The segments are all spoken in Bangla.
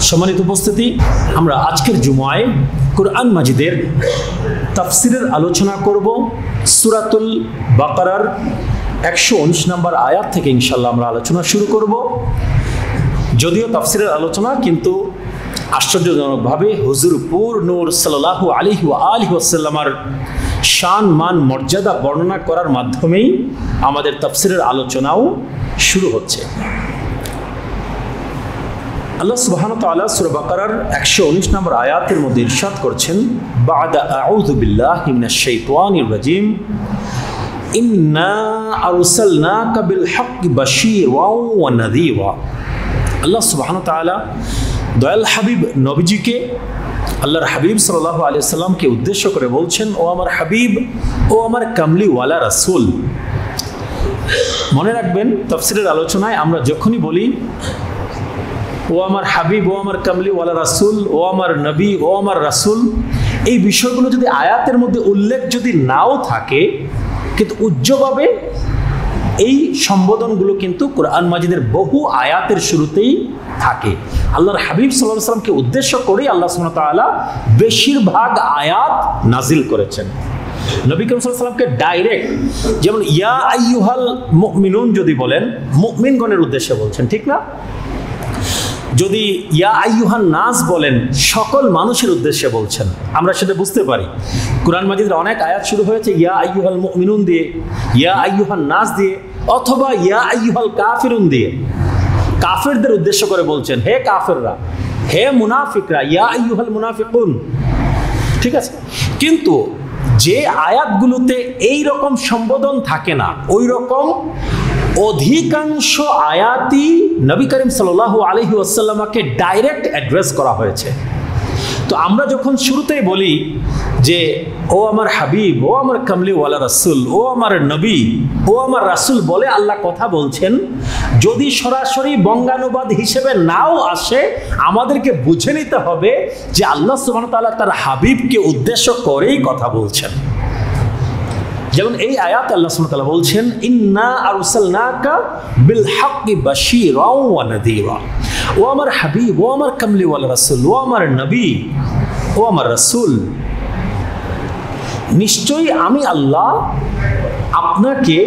সম্মানিত উপস্থিতি, আমরা আজকের জুমায় কুরআন মাজিদের তাফসিরের আলোচনা করব। সূরাতুল বাকারার 119 নম্বর আয়াত থেকে ইনশাআল্লাহ আমরা আলোচনা শুরু করব। যদিও তাফসিরের আলোচনা, কিন্তু আশ্চর্যজনকভাবে হুজুর পুর নূর সাল্লাল্লাহু আলাইহি ওয়া আলিহি ওয়াসাল্লামের শান মান মর্যাদা বর্ণনা করার মাধ্যমেই আমাদের তাফসিরের আলোচনাও শুরু হচ্ছে। আল্লাহ সুবহানাহু ওয়া তাআলা সূরা বাকারার 119 নম্বর আয়াতের মধ্যে ইরশাদ করছেন, বা'দা আউযু বিল্লাহি মিনাশ শাইতানির রাজীম, ইন্না আরসালনাকা বিল হাক্কি বাশীরাও ওয়া নাযীরা। আল্লাহ সুবহানাহু ওয়া তাআলা দয়াল হাবিব নবীজিকে, আল্লাহর হাবিব সাল্লাল্লাহু আলাইহি সাল্লামকে উদ্দেশ্য করে বলছেন, ও আমার হাবিব, ও আমার কামলিওয়ালা রাসূল। মনে রাখবেন, তাফসিরের আলোচনায় আমরা যখনই বলি ও আমার হাবিব, ও আমার কামলিওয়ালা রাসূল, ও আমার নবী, ও আমার রাসূল, এই বিষয়গুলো যদি আয়াতের মধ্যে উল্লেখ যদি নাও থাকে, কিন্তু উজ্জ্বলভাবে এই সম্বোধনগুলো কিন্তু কোরআন মাজিদের বহু আয়াতের শুরুতেই থাকে। আল্লাহর হাবিব সাল্লাল্লাহু আলাইহি ওয়াসাল্লামকে উদ্দেশ্য করেই আল্লাহ সুবহানাহু ওয়া তাআলা বেশিরভাগ আয়াত নাজিল করেছেন। নবী করিম সাল্লাল্লাহু আলাইহি ওয়াসাল্লামকে ডাইরেক্ট, যেমন ইয়া আইয়ুহাল মুমিনুন যদি বলেন, মুমিনগণের উদ্দেশ্যে বলছেন, ঠিক না? যদি ইয়া আইয়ুহান নাস বলেন, সকল মানুষের উদ্দেশ্যে বলছেন। আমরা সেটা বুঝতে পারি। কুরআন মাজিদের অনেক আয়াত শুরু হয়েছে ইয়া আইয়ুহাল মুমিনুন দিয়ে, ইয়া আইয়ুহান নাস দিয়ে, অথবা ইয়া আইয়ুহাল কাফিরুন দিয়ে। কাফেরদের উদ্দেশ্য করে বলছেন, হে কাফেররা, হে মুনাফিকরা, ইয়া আইয়ুহাল মুনাফিকুন। ঠিক আছে, কিন্তু যে আয়াতগুলোতে এই রকম সম্বোধন থাকে না, ওই রকম অধিকাংশ আয়াতই নবী করিম সাল্লাল্লাহু আলাইহি ওয়াসাল্লামকে ডাইরেক্ট অ্যাড্রেস করা হয়েছে। তো আমরা যখন শুরুতেই বলি যে ও আমার হাবিব, ও আমার কামলিওয়ালা রাসূল, ও আমার নবী, ও আমার রাসূল বলে আল্লাহ কথা বলছেন, যদি সরাসরি বঙ্গানুবাদ হিসেবে নাও আসে, আমাদেরকে বুঝে নিতে হবে যে আল্লাহ সুবহানাহু ওয়া তাআলা তার হাবিবকে উদ্দেশ্য করেই কথা বলছেন। যেমন এই আয়াত আল্লাহ সুবহানাহু ওয়া তাআলা বলছেন, ইন্না আরসালনাকা বিল হাক্কি বাশীরাও ওয়া নাযীরা। ও আমার হাবিব, ও আমার কামলিওয়ালা রাসূল, ও আমার নবী, ও আমার রাসূল, নিশ্চয়ই আমি আল্লাহ আপনাকে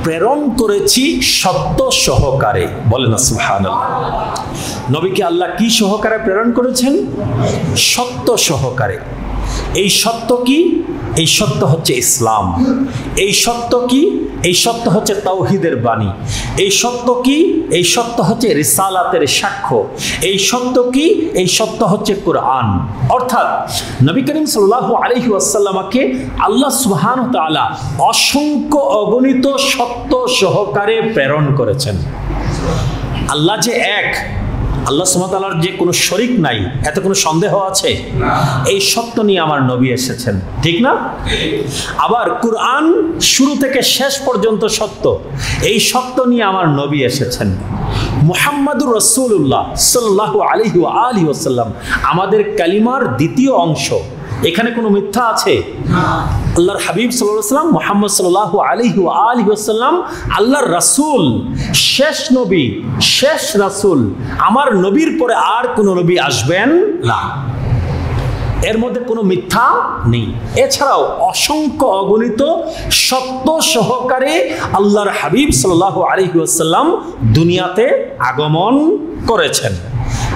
প্রেরণ করেছি সত্য সহকারে। বলেন না সুবহানাল্লাহ। নবীকে আল্লাহ কি সহকারে প্রেরণ করেছেন? সত্য সহকারে। এই সত্য কি? এই সত্য হচ্ছে ইসলাম। এই সত্য কি? এই সত্য হচ্ছে তাওহীদের বাণী। এই সত্য কি? এই সত্য হচ্ছে রিসালাতের সাক্ষ্য। এই সত্য কি? এই সত্য হচ্ছে কুরআন। অর্থাৎ নবী করিম সাল্লাল্লাহু আলাইহি ওয়াসাল্লামকে আল্লাহ সুবহানাহু ওয়া তাআলা অসংখ্য অগণিত সত্য সহকারে প্রেরণ করেছেন। আল্লাহ যে এক, আল্লাহ সুবহানাহু ওয়া তাআলার যে কোনো শরীক নাই, এতে কোনো সন্দেহ আছে? এই সত্য নিয়ে আমার নবী এসেছেন, ঠিক না? আবার কুরআন শুরু থেকে শেষ পর্যন্ত সত্য, এই সত্য নিয়ে আমার নবী এসেছেন। মুহাম্মাদুর রাসূলুল্লাহ সাল্লাল্লাহু আলাইহি ওয়া আলিহি ওয়াসাল্লাম আমাদের কালিমার দ্বিতীয় অংশ। এখানে কোনো মিথ্যা আছে? আল্লাহর হাবিব সাল্লাল্লাহু আলাইহি ওয়াসাল্লাম, মুহাম্মদ সাল্লাল্লাহু আলাইহি ওয়া আলিহি ওয়াসাল্লাম আল্লাহর রাসূল, শেষ নবী, শেষ রাসূল। আমার নবীর পরে আর কোনো নবী আসবেন না, এর মধ্যে কোনো মিথ্যা নেই। এছাড়াও অসংখ্য অগণিত সত্য সহকারে আল্লাহর হাবিব সাল্লাল্লাহু আলাইহি ওয়াসাল্লাম দুনিয়াতে আগমন করেছেন।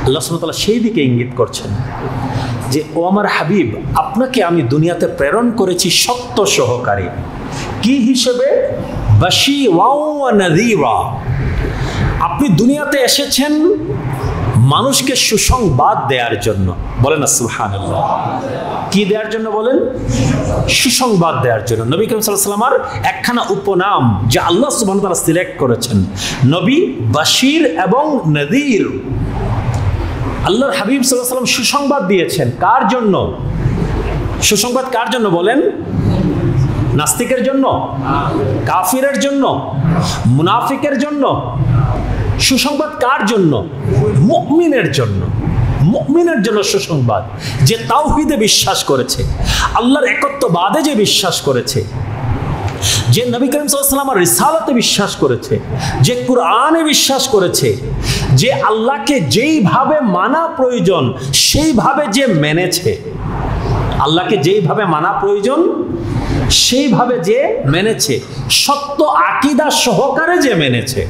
আল্লাহ সুবহানাহু ওয়া তাআলা সেই দিকে ইঙ্গিত করছেন যে ও আমার হাবিব, আপনাকে আমি দুনিয়াতে প্রেরণ করেছি সত্য সহকারে। কি হিসেবে? বাশীরাও ওয়া নাযীরা। আপনি দুনিয়াতে এসেছেন মানুষকে সুসংবাদ দেওয়ার জন্য। বলেন না সুবহানাল্লাহ। কি দেওয়ার জন্য বলেন? সুসংবাদ দেওয়ার জন্য। নবী করিম সাল্লাল্লাহু আলাইহি ওয়াসাল্লামের একখানা উপনাম যে আল্লাহ সুবহানাহু ওয়া তাআলা সিলেক্ট করেছেন, নবী বাশীর এবং নাযীর। আল্লাহর হাবিব সাল্লাল্লাহু আলাইহি ওয়াসাল্লাম সুসংবাদ দিয়েছেন কার জন্য? সুসংবাদ কার জন্য বলেন? নাস্তিকের জন্য? কাফিরের জন্য? মুনাফিকের জন্য? সুসংবাদ কার জন্য? মুমিনের জন্য। মুমিনের জন্য সুসংবাদ, যে তাওহীদে বিশ্বাস করেছে, আল্লাহর একত্ববাদে যে বিশ্বাস করেছে, যে নবী করিম সাল্লাল্লাহু আলাইহি ওয়াসাল্লাম রিসালাতে বিশ্বাস করেছে, যে কুরআনে বিশ্বাস করেছে, যে আল্লাহকে যেইভাবে মানা প্রয়োজন সেইভাবে যে মেনেছে, আল্লাহকে যেইভাবে মানা প্রয়োজন সেইভাবে যে মেনেছে, সত্য আকীদা সহকারে যে মেনেছে।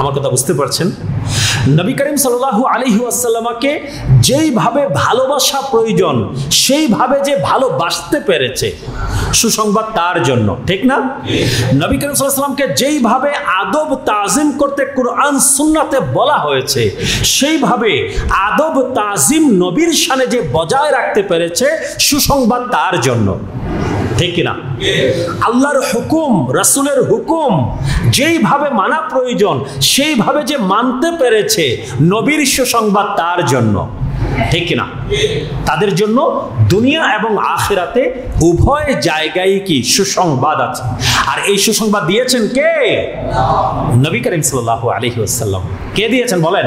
আমার কথা বুঝতে পারছেন? নবী করিম সাল্লাল্লাহু আলাইহি ওয়াসাল্লামকে যেইভাবে ভালোবাসা প্রয়োজন সেইভাবে যে ভালোবাসতে পেরেছে, সুসংবাদ তার জন্য, ঠিক না? নবী করিম সাল্লাল্লাহু আলাইহি ওয়াসাল্লামকে যেইভাবে আদব তাজিম করতে কুরআন সুন্নাতে বলা হয়েছে সেইভাবে আদব তাজিম নবীর শানে যে বজায় রাখতে পেরেছে, সুসংবাদ তার জন্য, ঠিক কিনা? আল্লাহর হুকুম, রাসূলের হুকুম যেইভাবে মানা প্রয়োজন সেইভাবে যে মানতে পেরেছে, নবীর সুসংবাদ তার জন্য, ঠিক কিনা? তাদের জন্য দুনিয়া এবং আখিরাতে উভয় জায়গায় কি সুসংবাদ আছে। আর এই সুসংবাদ দিয়েছেন কে? নবী করিম সাল্লাল্লাহু আলাইহি ওয়াসাল্লাম। কে দিয়েছেন বলেন?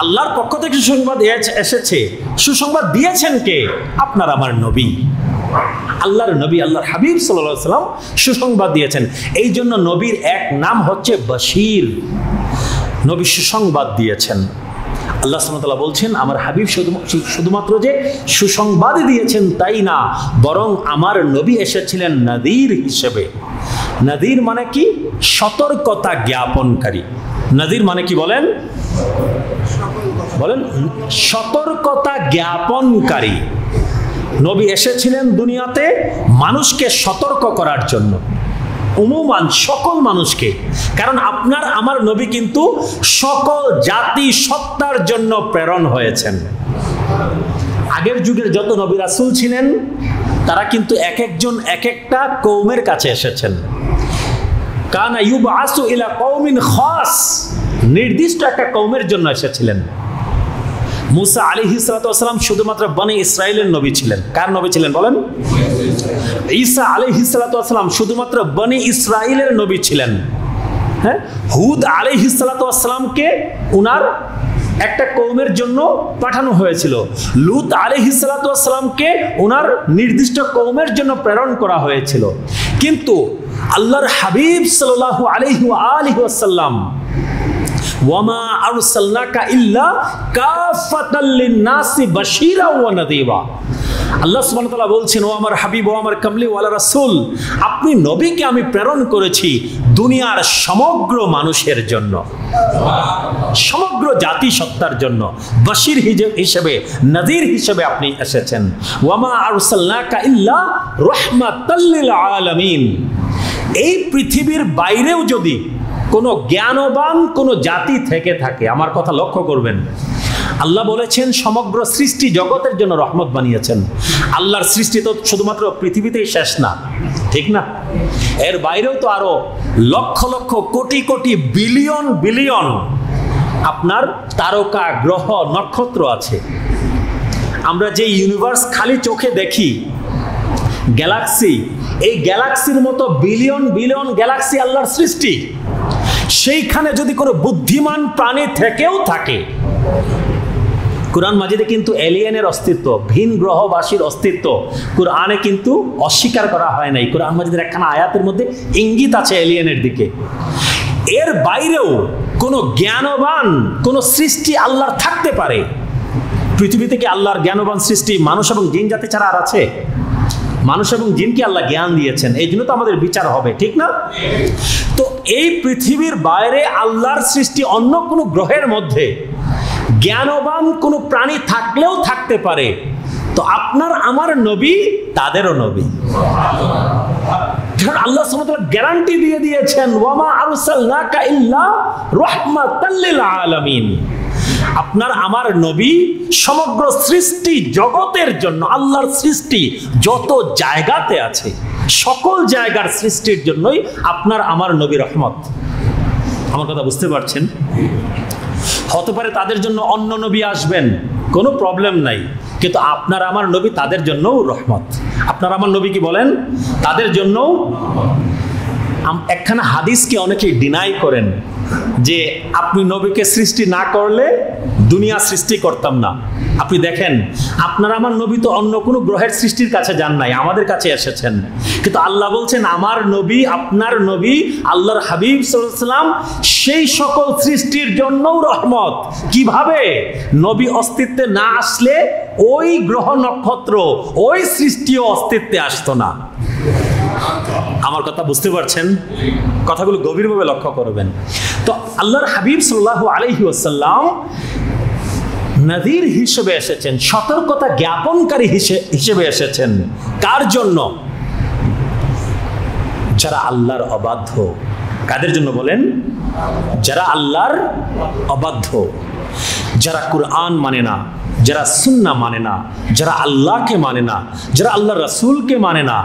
আল্লাহর পক্ষ থেকে সুসংবাদ এসেছে। সুসংবাদ দিয়েছেন কে? আপনার আমার নবী, আল্লাহর নবী, আল্লাহর হাবিব সাল্লাল্লাহু আলাইহি ওয়াসাল্লাম সুসংবাদ দিয়েছেন। এই জন্য নবীর এক নাম হচ্ছে বশীর। নবী সুসংবাদ দিয়েছেন। আল্লাহ সুবহানাহু ওয়া তাআলা বলছেন, আমার হাবিব শুধুমাত্র যে সুসংবাদ দিয়েছেন তাই না, বরং আমার নবী এসেছিলেন নাযীর হিসেবে। নাযীর মানে কি? সতর্কতা জ্ঞাপনকারী। নাযীর মানে কি বলেন? বলেন, সতর্কতা জ্ঞাপনকারী। নবী এসেছিলেন দুনিয়াতে মানুষকে সতর্ক করার জন্য, উমুমান সকল মানুষকে। কারণ আপনার আমার নবী কিন্তু সকল জাতি সত্তার জন্য প্রেরণ হয়েছেন। আগের যুগের যত নবী রাসূল ছিলেন তারা কিন্তু এক একজন এক একটা কওমের কাছে এসেছেন। কানা ইউবআসু ইলা কওমিন খাস, নির্দিষ্ট একটা কওমের জন্য এসেছিলেন। মুসা আলাইহিস সালাতু ওয়াস সালাম শুধুমাত্র বনি ইসরাইলের নবী ছিলেন। কার নবী ছিলেন বলেন? ঈসা আলাইহিস সালাতু ওয়াস সালাম শুধুমাত্র বনি ইসরাইলের নবী ছিলেন। হ্যাঁ, হুদ আলাইহিস সালাতু ওয়াস সালামকে উনার একটা কওমের জন্য পাঠানো হয়েছিল। লূত আলাইহিস সালাতু ওয়াস সালামকে উনার নির্দিষ্ট কওমের জন্য প্রেরণ করা হয়েছিল। কিন্তু আল্লাহর হাবিব সাল্লাল্লাহু আলাইহি ওয়া আলিহি ওয়াসাল্লাম, ওয়ামা আরসালনাকা ইল্লা কাফাতাল লিন-নাসি বাশীরা ওয়া নাযীরা। আল্লাহ সুবহানাহু ওয়া তাআলা বলছেন, ও আমার হাবিব, ও আমার কামলি ওয়ালা রাসূল, আপনি নবীকে আমি প্রেরণ করেছি দুনিয়ার সমগ্র মানুষের জন্য, সমগ্র জাতি সত্তার জন্য। বাশীর হিসেবে, নাযীর হিসেবে আপনি এসেছেন। ওয়ামা আরসালনাকা ইল্লা রাহমাতাল লিল আলামিন। এই পৃথিবীর বাইরেও যদি কোনো জ্ঞানবান কোনো জাতি থেকে থাকে, আমার কথা লক্ষ্য করবেন, আল্লাহ বলেছেন সমগ্র সৃষ্টি জগতের জন্য রহমত বানিয়েছেন। আল্লাহর সৃষ্টি তো শুধুমাত্র পৃথিবীতেই শেষ না, ঠিক না? এর বাইরেও তো আরো লক্ষ লক্ষ কোটি কোটি বিলিয়ন বিলিয়ন আপনার তারকা, গ্রহ, নক্ষত্র আছে। আমরা যে ইউনিভার্স খালি চোখে দেখি, গ্যালাক্সি, এই গ্যালাক্সির মতো বিলিয়ন বিলিয়ন গ্যালাক্সি আল্লাহর সৃষ্টি। সেইখানে যদি কোনো বুদ্ধিমান প্রাণী থেকেও থাকে, কুরআন মাজিদে কিন্তু এলিয়েনের অস্তিত্ব, ভিন গ্রহবাসীর অস্তিত্ব কুরআনে কিন্তু অস্বীকার করা হয় নাই। কুরআন মাজিদের একখানা আয়াতের মধ্যে ইঙ্গিত আছে এলিয়েনের দিকে। এর বাইরেও কোনো জ্ঞানবান কোনো সৃষ্টি আল্লাহর থাকতে পারে। পৃথিবীতে কি আল্লাহর জ্ঞানবান সৃষ্টি মানুষ এবং জিন জাতি ছাড়া আর আছে? মানুষ এবং জিনকে আল্লাহ জ্ঞান দিয়েছেন, এই জন্য তো আমাদের বিচার হবে, ঠিক না? তো এই পৃথিবীর বাইরে আল্লাহর সৃষ্টি অন্য কোনো গ্রহের মধ্যে জ্ঞানবান কোনো প্রাণী থাকলেও থাকতে পারে। তো আপনার আমার নবী তাদেরও নবী। আল্লাহ সুবহানাহু ওয়া তাআলা গ্যারান্টি দিয়ে দিয়েছেন, ওয়ামা আরসালনাকা ইল্লা রাহমাতাল লিল আলামিন। আপনার আমার নবী সমগ্র সৃষ্টি জগতের জন্য, আল্লাহর সৃষ্টি যত জায়গাতে আছে সকল জায়গার সৃষ্টির জন্যই আপনার আমার নবী রহমত। আমার কথা বুঝতে পারছেন? হতে পারে তাদের জন্য অন্য নবী আসবেন, কোনো প্রবলেম নাই, কিন্তু আপনার আমার নবী তাদের জন্যও রহমত। আপনার আমার নবী কি বলেন? তাদের জন্যও। একখানা হাদিসকে অনেকেই ডিনাই করেন যে আপনি নবীকে সৃষ্টি না করলে দুনিয়া সৃষ্টি করতাম না। আপনি দেখেন, আপনার আমার নবী তো অন্য কোনো গ্রহের সৃষ্টির কাছে যান নাই, আমাদের কাছে এসেছেন। কিন্তু আল্লাহ বলছেন আমার নবী, আপনার নবী, আল্লাহর হাবিব সাল্লাল্লাহু আলাইহি ওয়াসাল্লাম সেই সকল সৃষ্টির জন্যও রহমত। কিভাবে? নবী অস্তিত্বে না আসলে ওই গ্রহ নক্ষত্র, ওই সৃষ্টিও অস্তিত্বে আসতো না। আমার কথা বুঝতে পারছেন? কথাগুলো গভীরভাবে লক্ষ্য করবেন। তো আল্লাহর হাবিব সাল্লাল্লাহু আলাইহি ওয়াসাল্লাম নযীর হিসেবে এসেছেন, সতর্কতা জ্ঞাপনকারী হিসেবে এসেছেন। কার জন্য? যারা আল্লাহর অবাধ্য। কাদের জন্য বলেন? যারা আল্লাহর অবাধ্য, যারা কুরআন মানে না, যারা সুন্নাহ মানে না, যারা আল্লাহকে মানে না, যারা আল্লাহর রাসূলকে মানে না,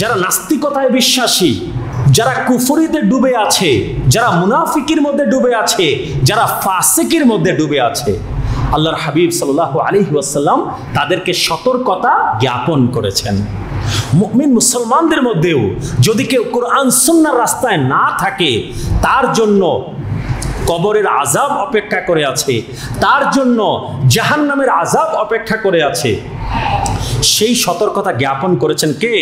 যারা নাস্তিকতায় বিশ্বাসী, যারা কুফরিতে ডুবে আছে, যারা মুনাফিকের মধ্যে ডুবে আছে, যারা ফাসিকের মধ্যে ডুবে আছে, আল্লাহর হাবিব সাল্লাল্লাহু আলাইহি ওয়াসাল্লাম তাদেরকে সতর্কতা জ্ঞাপন করেছেন। মুমিন মুসলমানদের মধ্যেও যদি কেউ কোরআন সুন্নাহর রাস্তায় না থাকে, তার জন্য কবরের আযাব অপেক্ষা করে আছে, তার জন্য জাহান্নামের আযাব অপেক্ষা করে আছে। সেই সতর্কতা জ্ঞাপন করেছেন কে?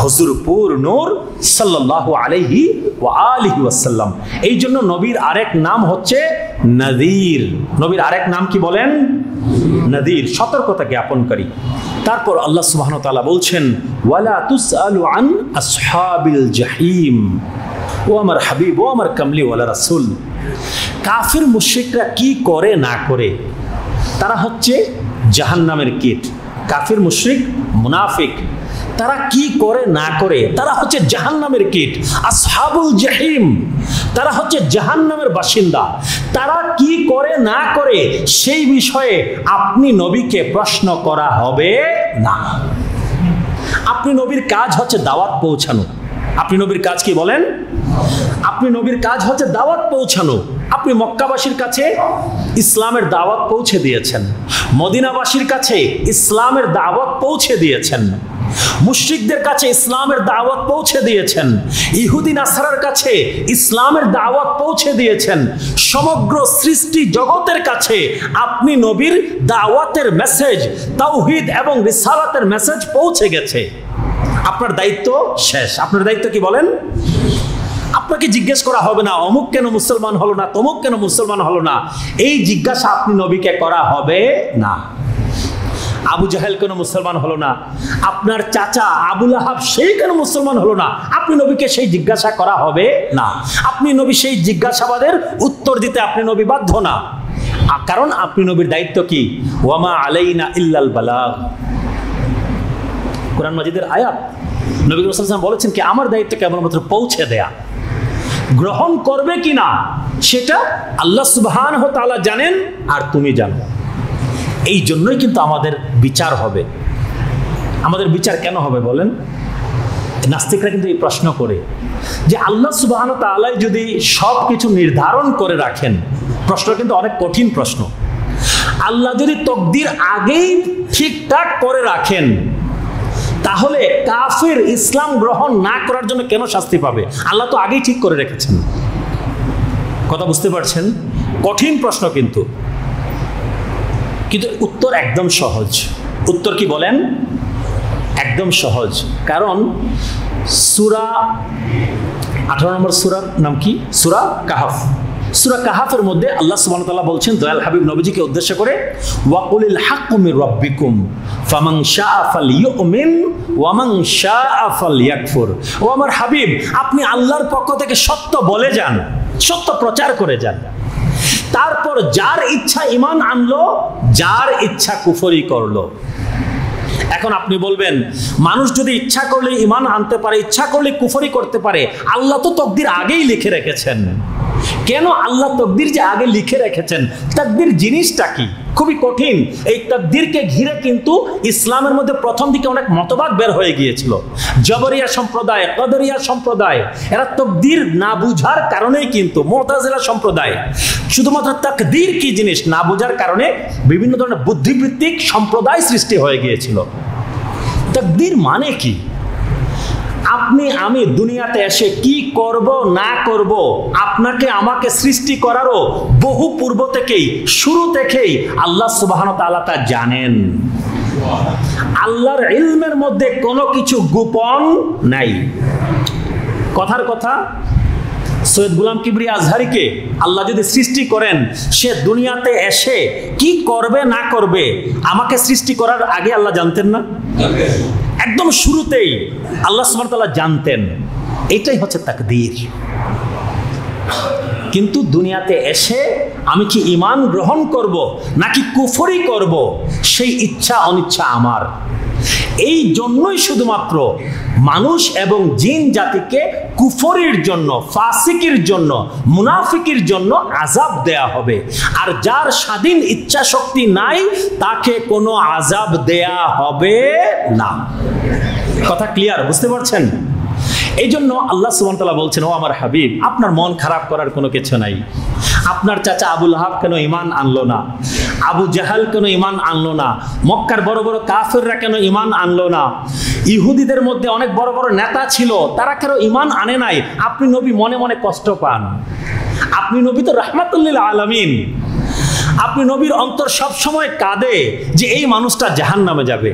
হুজুর পুর নূর সাল্লাল্লাহু আলাইহি ওয়া আলিহি ওয়াসাল্লাম। এই জন্য নবীর আরেক নাম হচ্ছে নযীর। নবীর আরেক নাম কি বলেন? নযীর, সতর্কতা জ্ঞাপনকারী। তারপর আল্লাহ সুবহানাহু ওয়া তাআলা বলছেন ওয়ালা তুসআলু আন আসহাবিল জাহিম। ও আমার হাবিব, ও আমার কামলি ওয়ালা রাসূল, কাফির মুশরিকরা কি করে না করে, তারা হচ্ছে জাহান্নামের কীট। কাফির মুশরিক মুনাফিক তারা কি করে না করে, তারা হচ্ছে জাহান্নামের কীট। আসহাবুল জাহিম, তারা হচ্ছে জাহান্নামের বাসিন্দা। তারা কি করে না করে সেই বিষয়ে আপনি নবীকে প্রশ্ন করা হবে না। আপনি নবীর কাজ হচ্ছে দাওয়াত পৌঁছানো। আপনি নবীর কাজ কি বলেন? আপনি নবীর কাজ হচ্ছে দাওয়াত পৌঁছানো। আপনি মক্কাবাসীর কাছে ইসলামের দাওয়াত পৌঁছে দিয়েছেন, মদিনাবাসীর কাছে ইসলামের দাওয়াত পৌঁছে দিয়েছেন, মুশরিকদের কাছে ইসলামের দাওয়াত পৌঁছে দিয়েছেন, ইহুদি নাসারার কাছে ইসলামের দাওয়াত পৌঁছে দিয়েছেন। সমগ্র সৃষ্টি জগতের কাছে আপনি নবীর দাওয়াতের মেসেজ, তাওহীদ এবং রিসালাতের মেসেজ পৌঁছে গেছে। আপনার দায়িত্ব শেষ। আপনার দায়িত্ব কি বলেন? আপনাকে জিজ্ঞেস করা হবে না অমুক কেন মুসলমান হলো না, তমুক কেন মুসলমান হলো না। এই জিজ্ঞাসা আপনি নবীকে করা হবে না। আবু জাহেল কেন মুসলমান হলো না, আপনার চাচা আবু লাহাব সেই কেন মুসলমান হলো না, আপনি নবীকে সেই জিজ্ঞাসা করা হবে না। আপনি নবী সেই জিজ্ঞাসাবাদের উত্তর দিতে আপনি নবী বাধ্য না। কারণ আপনি নবীর দায়িত্ব কি? ওয়ামা আলাইনা ইল্লাল বালাগ। কোরআন মাজিদের আয়াত। নবী সাল্লাল্লাহু আলাইহি ওয়াসাল্লাম বলেছেন কি আমার দায়িত্ব কেবলমাত্র পৌঁছে দেয়া। গ্রহণ করবে কিনা সেটা আল্লাহ সুবহানাহু ওয়া তাআলা জানেন আর তুমি জানো। এই জন্যই কিন্তু আমাদের বিচার হবে। আমাদের বিচার কেন হবে বলেন? নাস্তিকরা কিন্তু এই প্রশ্ন করে যে আল্লাহ সুবহানাহু ওয়া তাআলা যদি সব কিছু নির্ধারণ করে রাখেন, প্রশ্ন কিন্তু অনেক কঠিন প্রশ্ন। আল্লাহ যদি তকদির আগেই ঠিকঠাক করে রাখেন, তাহলে কাফির ইসলাম গ্রহণ না করার জন্য কেন শাস্তি পাবে? আল্লাহ তো আগেই ঠিক করে রেখেছেন। কথা বুঝতে পারছেন? কঠিন প্রশ্ন কিন্তু উত্তর একদম সহজ। উত্তর কি বলেন? একদম সহজ। কারণ সূরা 18 নম্বর সূরার নাম কি? সূরা কাহফ। সূরা কাহফের মধ্যে আল্লাহ সুবহানাহু ওয়া তাআলা বলছেন দয়াল হাবিব নবীজিকে উদ্দেশ্য করে, ওয়াকুলিল হাক্কু মির রাব্বিকুম ফামান শাআ ফালইউমিন ওয়ামান শাআ ফালইয়াকফুর। ও আমার হাবিব, আপনি আল্লাহর পক্ষ থেকে সত্য বলে যান, সত্য প্রচার করে যান। তারপর যার ইচ্ছা ঈমান আনলো, যার ইচ্ছা কুফরি করলো। এখন আপনি বলবেন মানুষ যদি ইচ্ছা করলে ঈমান আনতে পারে, ইচ্ছা করলে কুফরি করতে পারে, আল্লাহ তো তকদির আগেই লিখে রেখেছেন। কেন আল্লাহ তকদির যে আগে লিখে রেখেছেন? তকদির জিনিসটা কি? খুবই কঠিন। এই তকদিরকে ঘিরে কিন্তু ইসলামের মধ্যে প্রথম দিকে অনেক মতবাদ বের হয়ে গিয়েছিল। জবরিয়া সম্প্রদায়, কদরিয়া সম্প্রদায়, এরা তকদির না বুঝার কারণেই কিন্তু, মুতাজিলা সম্প্রদায় শুধুমাত্র তকদির কি জিনিস না বুঝার কারণে বিভিন্ন ধরনের বুদ্ধিবৃত্তিক সম্প্রদায় সৃষ্টি হয়ে গিয়েছিল। তকদির মানে কি? আপনি আমি দুনিয়াতে এসে কি করব না করব, আপনাকে আমাকে সৃষ্টি করারও বহু পূর্ব থেকেই, শুরু থেকেই আল্লাহ সুবহানাহু ওয়া তাআলা তা জানেন। আল্লাহর ইলমের মধ্যে কোনো কিছু গোপন নাই। কথার কথা, সৈয়দ গোলাম কিবরিয়া আজহারিকে আল্লাহ যদি সৃষ্টি করেন, সে দুনিয়াতে এসে কি করবে না করবে আমাকে সৃষ্টি করার আগে আল্লাহ জানতেন না? একদম শুরুতেই আল্লাহ সুবহানাহু ওয়া তাআলা জানতেন। এটাই হচ্ছে তাকদীর। কিন্তু দুনিয়াতে এসে আমি কি ঈমান গ্রহণ করব নাকি কুফরি করব, সেই ইচ্ছা অনিচ্ছা আমার। এই জন্যই শুধুমাত্র মানুষ এবং জিন জাতিকে কুফরির জন্য, ফাসিকির জন্য, মুনাফিকের জন্য আযাব দেয়া হবে। আর যার স্বাধীন ইচ্ছা শক্তি নাই তাকে কোনো আযাব দেয়া হবে না। কথা ক্লিয়ার? বুঝতে পারছেন? এই জন্য আল্লাহ সুবহানাহু ওয়া তাআলা বলছেন, ও আমার হাবিব, আপনার মন খারাপ করার কোনো কিছু নাই। আপনার চাচা আবু লাহাব কেন ঈমান আনলো না? আবু জাহাল কেন ঈমান আনলো না? মক্কার বড় বড় কাফেররা কেন ঈমান আনলো না? ইহুদিদের মধ্যে অনেক বড় বড় নেতা ছিল, তারা কেন ঈমান আনে নাই? আপনি নবী মনে মনে কষ্ট পান। আপনি নবী তো রাহমাতুল লিল আলামিন। আপনি নবীর অন্তর সব সময় কাঁদে যে এই মানুষটা জাহান্নামে যাবে,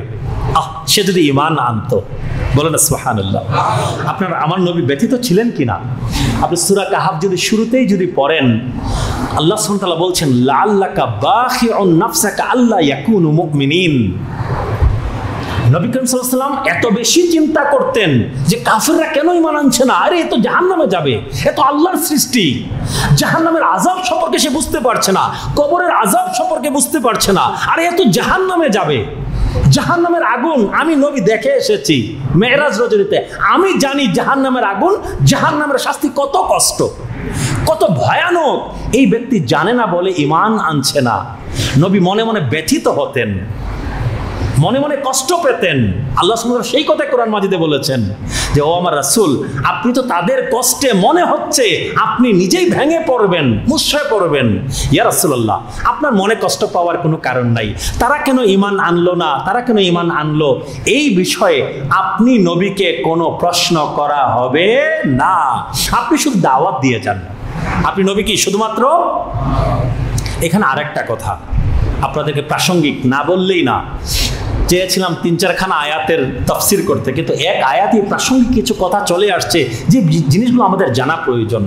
সে যদি ঈমান আনতো। বলেন সুবহানাল্লাহ। আপনার আমার নবী ব্যথিত ছিলেন কিনা? আপনি সূরা কাহফ যদি শুরুতেই যদি পড়েন, আল্লাহ সুবহানাহু ওয়া তাআলা বলছেন, লাআল্লাকা বাখিউন নাফসাকা আল্লা ইয়াকুনু মুমিনিন। নবী করিম সাল্লাল্লাহু আলাইহি ওয়াসাল্লাম এত বেশি চিন্তা করতেন যে কাফেররা কেন ঈমান আনছে না, আরে এ তো জাহান্নামে যাবে, এ তো আল্লাহর সৃষ্টি। জাহান্নামের আযাব সম্পর্কে সে বুঝতে পারছে না, কবরের আযাব সম্পর্কে বুঝতে পারছে না, আরে এ তো জাহান্নামে যাবে। জাহান্নামের আগুন আমি নবী দেখে এসেছি মেরাজ রজনীতে। আমি জানি জাহান্নামের আগুন, জাহান্নামের শাস্তি কত কষ্ট, কত ভয়ানক। এই ব্যক্তি জানে না বলে ঈমান আনছে না। নবী মনে মনে ব্যথিত হতেন, মনে মনে কষ্ট পেতেন। আল্লাহ সুবহানাহু ওয়া তাআলা সেই কথা কোরআন মাজিদে বলেছেন যে, ও আমার রাসূল, আপনি তো তাদের কষ্টে মনে হচ্ছে আপনি নিজেই ভেঙে পড়বেন, মুষড়ে পড়বেন। ইয়া রাসূলুল্লাহ, আপনার মনে কষ্ট পাওয়ার কোনো কারণ নাই। তারা কেন ঈমান আনলো না, তারা কেন ঈমান আনলো, এই বিষয়ে আপনি নবীকে কোনো প্রশ্ন করা হবে না। আপনি শুধু দাওয়াত দিয়ে যান। আপনি নবী কি শুধুমাত্র। এখানে আরেকটা কথা আপনাদেরকে প্রাসঙ্গিক না বললেই না। চেয়েছিলাম 3-4খানা আয়াতের তাফসীর করতে, কিন্তু এক আয়াতে প্রাসঙ্গিক কিছু কথা চলে আসছে যে জিনিসগুলো আমাদের জানা প্রয়োজন।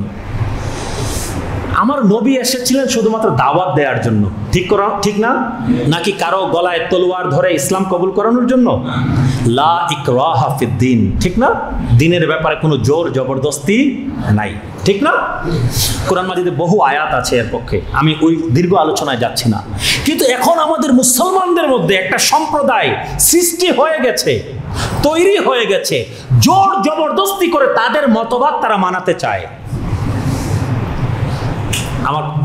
আমার নবী এসেছিলেন শুধুমাত্র দাওয়াত দেওয়ার জন্য, ঠিক না? নাকি কারো গলায় তলোয়ার ধরে ইসলাম কবুল করানোর জন্য? লা ইকরাহা ফিদ্দিন, ঠিক না? দিনের ব্যাপারে কোনো জোর জবরদস্তি নাই, ঠিক না? কোরআন মাজিদে বহু আয়াত আছে এর পক্ষে, আমি ওই দীর্ঘ আলোচনায় যাচ্ছি না। কিন্তু এখন আমাদের মুসলমানদের মধ্যে একটা সম্প্রদায় সৃষ্টি হয়ে গেছে, তৈরি হয়ে গেছে, জোর জবরদস্তি করে তাদের মতবাদ তারা মানাতে চায়।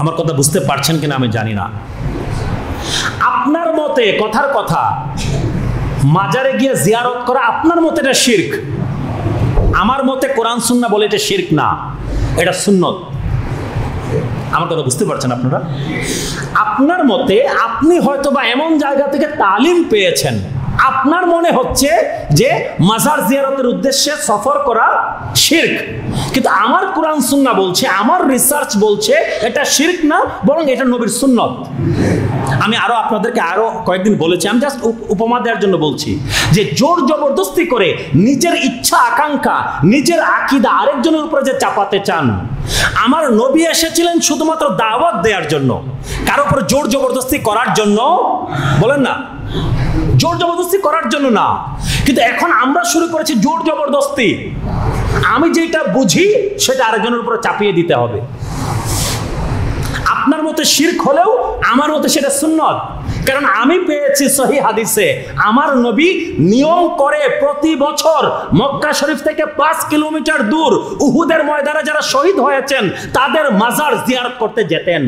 আমার কথা বুঝতে পারছেন কিনা আমি জানি না। আপনার মতে, কথার কথা, মাজারে গিয়ে জিয়ারত করা আপনার মতে এটা শিরক। আমার মতে কোরআন সুন্নাহ বলে এটা শিরক না, এটা সুন্নত। আমার কথা বুঝতে পারছেন আপনারা? আপনার মতে আপনি হয়তো বা এমন জায়গা থেকে তালিম পেয়েছেন, আপনার মনে হচ্ছে যে মাজার জিয়ারতের উদ্দেশ্যে সফর করা শিরক, কিন্তু আমার কোরআন সুন্নাহ বলছে, আমার রিসার্চ বলছে এটা শিরক না, বরং এটা নবীর সুন্নত। আমি আপনাদেরকে আরো কয়েকদিন বলেছি, আমি জাস্ট উপমা দেওয়ার জন্য বলছি যে জোর জবরদস্তি করে নিজের ইচ্ছা আকাঙ্ক্ষা, নিজের আকীদা আরেকজনের উপরে যে চাপাতে চান। আমার নবী এসেছিলেন শুধুমাত্র দাওয়াত দেওয়ার জন্য, কারো উপরে জোর জবরদস্তি করার জন্য, বলেন না, জোর জবরদস্তি করার জন্য না। কিন্তু এখন আমরা শুরু করেছি জোর জবরদস্তি। আমি যেটা বুঝি সেটা আরেকজনের উপরে চাপিয়ে দিতে হবে। আপনার মতে শিরক হলেও আমার মতে সেটা সুন্নত, কারণ আমি পেয়েছি সহিহ হাদিসে আমার নবী নিয়ম করে প্রতি বছর মক্কা শরীফ থেকে 5 কিলোমিটার দূর উহুদের ময়দানে যারা শহীদ হয়েছেন তাদের মাজার জিয়ারত করতে যেতেন।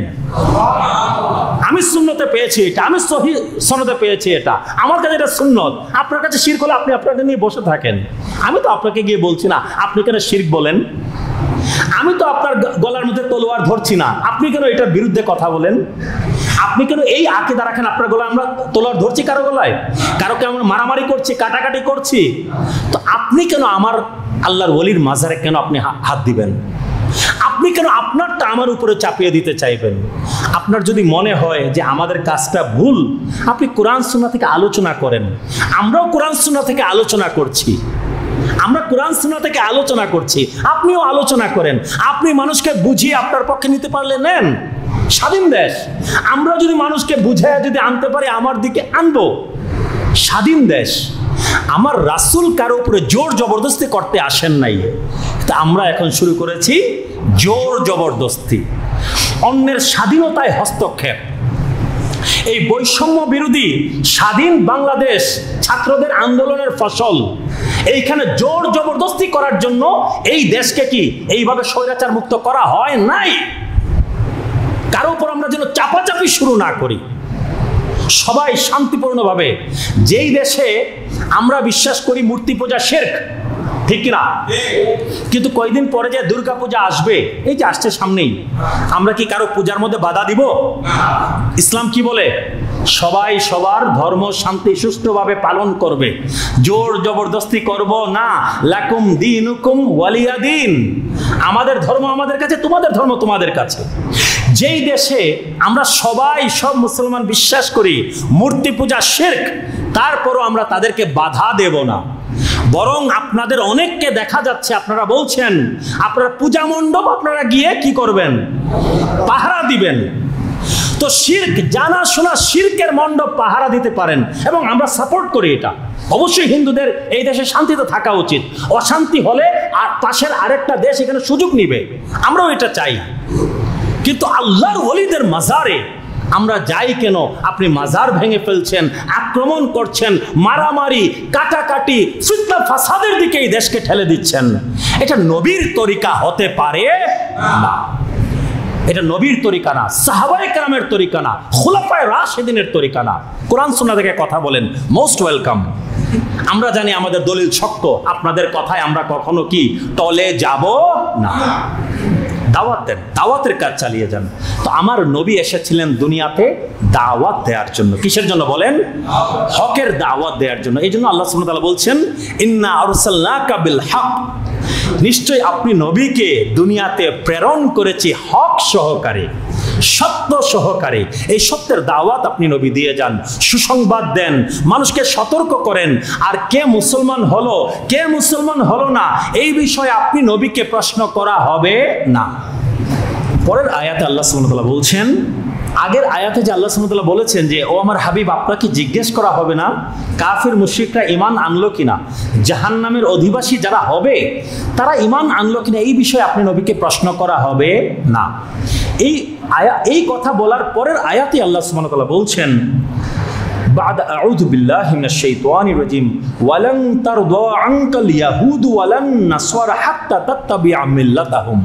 আমি সুন্নতে পেয়েছি এটা, আমি সহিহ সনদে পেয়েছি এটা, আমার কাছে এটা সুন্নত। আপনার কাছে শিরক হলে আপনি আপনাকে নিয়ে বসে থাকেন। আমি তো আপনাকে গিয়ে বলছি না আপনি কেন শিরক বলেন। আমি তো আপনার গলার মধ্যে তলোয়ার ধরছি না, আপনি কেন এটার বিরুদ্ধে কথা বলেন। আপনি কেন এই আকীদা রাখেন আপনার গলায় আমরা তলোয়ার ধরছি কারো গলায়, কারোকে আমরা মারামারি করছি, কাটাকাটি করছি। তো আপনি কেন আমার আল্লাহর ওলির মাজারে কেন আপনি হাত দিবেন? আপনি কেন আপনারটা আমার উপরে চাপিয়ে দিতে চাইবেন? আপনার যদি মনে হয় যে আমাদের কাজটা ভুল, আপনি কোরআন সুন্নাহ থেকে আলোচনা করেন। আমরাও কোরআন সুন্নাহ থেকে আলোচনা করছি, আপনিও আলোচনা করেন। আপনি মানুষকে বুঝিয়ে আপনার পক্ষে নিতে পারলে নেন, স্বাধীন দেশ। আমরা যদি মানুষকে বুঝায় যদি আনতে পারি আমার দিকে আনবো, স্বাধীন দেশ। আমার রাসূল কারো উপরে জোর জবরদস্তি করতে আসেন নাই, তা আমরা এখন শুরু করেছি জোর জবরদস্তি, অন্যের স্বাধীনতায় হস্তক্ষেপ। এই বৈষম্য বিরোধী স্বাধীন বাংলাদেশ ছাত্রদের আন্দোলনের ফসল। এইখানে জোর জবরদস্তি করার জন্য এই দেশকে কি এইভাবে স্বৈরাচার মুক্ত করা হয় নাই। কারো উপর আমরা যেন চাপাচাপি শুরু না করি, সবাই শান্তিপূর্ণভাবে। যেই দেশে আমরা বিশ্বাস করি মূর্তি পূজা শিরক, ঠিক কিনা? কিন্তু কয়েকদিন পরে যে দুর্গা পূজা আসবে, এই যে আসছে সামনেই, আমরা কি কারো পূজার মধ্যে বাধা দিব? ইসলাম কি বলে? সবাই সবার ধর্ম শান্তি সুষ্ঠুভাবে পালন করবে, জোর জবরদস্তি করব না। লাকুম দীনুকুম ওয়ালিয়া দিন। আমাদের ধর্ম আমাদের কাছে, তোমাদের ধর্ম তোমাদের কাছে। যেই দেশে আমরা সবাই সব মুসলমান বিশ্বাস করি মূর্তি পূজা শিরক, তারপরও আমরা তাদেরকে বাধা দেব না। বরং আপনাদের অনেককে দেখা যাচ্ছে আপনারা বলছেন আপনারা পূজা মণ্ডপ আপনারা গিয়ে কি করবেন? পাহারা দিবেন। তো শিরক, জানা শোনা শিরকের মণ্ডপ পাহারা দিতে পারেন, এবং আমরা সাপোর্ট করি এটা। অবশ্যই হিন্দুদের এই দেশে শান্তিতে থাকা উচিত। অশান্তি হলে আর পাশের আরেকটা দেশ এখানে সুযোগ নিবে, আমরাও এটা চাই। কিন্তু আল্লাহর ওলিদের মাজারে আমরা যাই কেন? আপনি মাজার ভেঙে ফেলছেন, আক্রমণ করছেন, মারামারি, কাটাকাটি, ফিতনা ফাসাদের দিকে এই দেশকে ঠেলে দিচ্ছেন। এটা নবীর তরিকা হতে পারে না। এটা নবীর তরিকা না, সাহাবায়ে কেরামের তরিকা না, খুলাফায়ে রাশিদিনের তরিকা না। কোরআন সুন্নাহ থেকে কথা বলেন, মোস্ট ওয়েলকাম। আমরা জানি আমাদের দলিল শক্ত, আপনাদের কথায় আমরা কখনো কি টলে যাব না। দাওয়াত দেন, দাওয়াতের কাজ চালিয়ে যান। তো আমার নবী এসেছিলেন দুনিয়াতে দাওয়াত দেওয়ার জন্য। কিসের জন্য বলেন? হকের দাওয়াত দেওয়ার জন্য। এই জন্য আল্লাহ সুবহানাহু ওয়া তাআলা বলছেন, ইন্না আরসালনাকা বিল হক, নিশ্চয় আপনি নবীকে দুনিয়াতে প্রেরণ করেছি হক সহকারে, সত্য সহকারে। এই সত্যের দাওয়াত আপনি নবী দিয়ে যান, সুসংবাদ দেন, মানুষকে সতর্ক করেন। আর কে মুসলমান হলো কে মুসলমান হলো না, এই বিষয়ে আপনি নবীকে প্রশ্ন করা হবে না। পরের আয়াতে আল্লাহ সুবহানাহু ওয়া তাআলা বলছেন, আগের আয়াতে যে আল্লাহ সুবহানাহু ওয়া তাআলা বলেছেন যে ও আমার হাবিব, আপনাকে জিজ্ঞেস করা হবে না কাফির মুশরিকরা ঈমান আনলো কিনা, জাহান্নামের অধিবাসী যারা হবে তারা ঈমান আনলো কিনা, এই বিষয়ে আপনি নবীকে প্রশ্ন করা হবে না। এই কথা বলার পরের আয়াতে আল্লাহ সুবহানাহু ওয়া তাআলা বলছেন, বা'দা আউযু বিল্লাহি মিনাশ শাইতানির রাজীম, ওয়ালান তারদা আনকাল ইয়াহুদ ওয়ালান নাসারা হাত্তা তাত্তাবি'a মিল্লাতাহুম।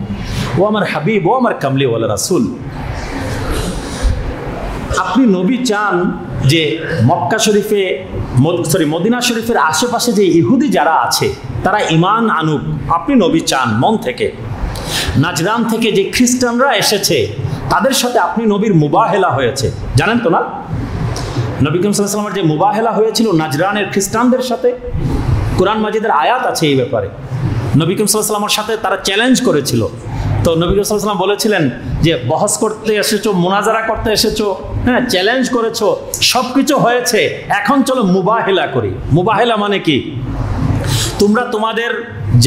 ও আমার হাবিব, ও আমার কামলি ওয়ালা রাসূল, আপনি নবী চান যে মক্কা শরীফে মদিনা শরীফের আশেপাশে যে ইহুদি যারা আছে তারা ঈমান আনুক। আপনি নবী চান মন থেকে। নাজরান থেকে যে খ্রিস্টানরা এসেছে তাদের সাথে আপনি নবীর মুবাহেলা হয়েছে, জানেন তো না? নবী করিম সাল্লাল্লাহু আলাইহি ওয়াসাল্লামের যে মুবাহেলা হয়েছিল নাজরানের খ্রিস্টানদের সাথে, কোরআন মাজিদের আয়াত আছে এই ব্যাপারে। নবী করিম সাল্লাল্লাহু আলাইহি ওয়াসাল্লামের সাথে তারা চ্যালেঞ্জ করেছিল। তো নবী করিম সাল্লাল্লাহু আলাইহি ওয়াসাল্লাম বলেছিলেন যে বহস করতে এসেছো, মুনাজারা করতে এসেছো, হ্যাঁ চ্যালেঞ্জ করেছো, সব কিছু হয়েছে, এখন চলো মুবাহেলা করি। মুবাহেলা মানে কি? তোমরা তোমাদের